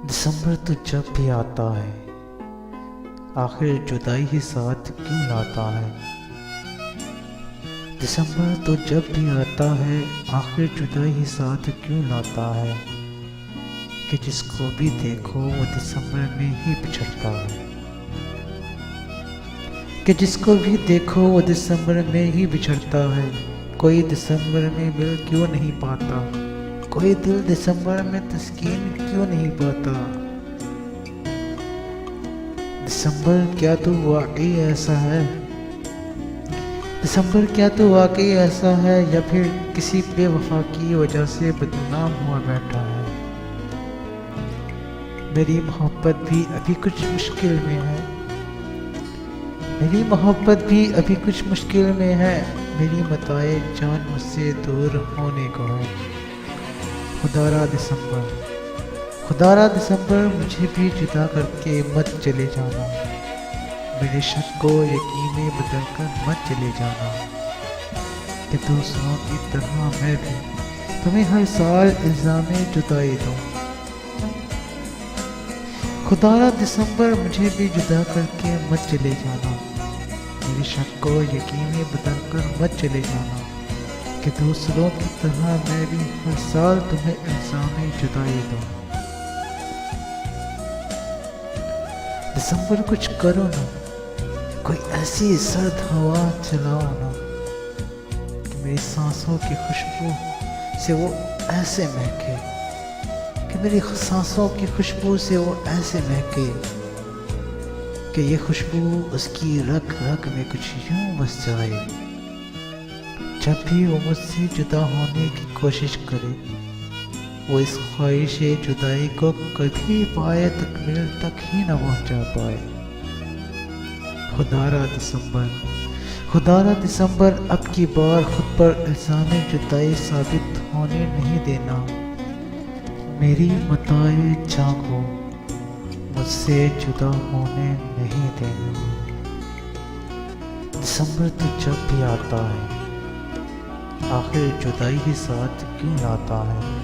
दिसंबर तो जब भी आता है, आखिर जुदाई ही साथ क्यों लाता है। दिसंबर तो जब भी आता है, आखिर जुदाई ही साथ क्यों लाता है। कि जिसको भी देखो वो दिसंबर में ही बिछड़ता है। कि जिसको भी देखो वो दिसंबर में ही बिछड़ता है। कोई दिसंबर में मिल क्यों नहीं पाता, कोई दिल दिसंबर में तस्कीन क्यों नहीं पाता। दिसंबर क्या तो वाकई ऐसा है, दिसंबर क्या तो वाकई ऐसा है, या फिर किसी बेवफा की वजह से बदनाम हुआ बैठा है। मेरी मोहब्बत भी अभी कुछ मुश्किल में है, मेरी मोहब्बत भी अभी कुछ मुश्किल में है। मेरी मताए जान मुझसे दूर होने को है। खुदारा दिसंबर, खुदारा दिसंबर मुझे भी जुदा करके मत चले जाना। मेरे शक को यकीन में बदल कर मत चले जाना। कि दूसरों की तरह मैं भी तुम्हें हर साल इल्जाम जुदाई दूं। खुदारा दिसंबर मुझे भी जुदा करके मत चले जाना। मेरे शक को यकीन में बदल कर मत चले जाना। कि दूसरों की तरह मैं भी हर साल तुम्हें इल्जाम जुदाई दूं। दिसंबर कुछ करो ना, कोई ऐसी सर्द हवा चलाओ ना कि मेरी सांसों की खुशबू से वो ऐसे महके, कि मेरी सांसों की खुशबू से वो ऐसे महके कि ये खुशबू उसकी रग रग में कुछ यूं बस जाए। जब भी वो मुझसे जुदा होने की कोशिश करे, वो इस ख्वाहिश जुदाई को कभी पाए तकमील तक ही न पहुंचा पाए। खुदारा दिसंबर, खुदारा दिसंबर अब की बार खुद पर इल्जाम जुदाई साबित होने नहीं देना। मेरी मताए जागो, मुझसे जुदा होने नहीं देना। दिसंबर तो जब भी आता है, आखिर जुदाई ही साथ क्यों लाता है।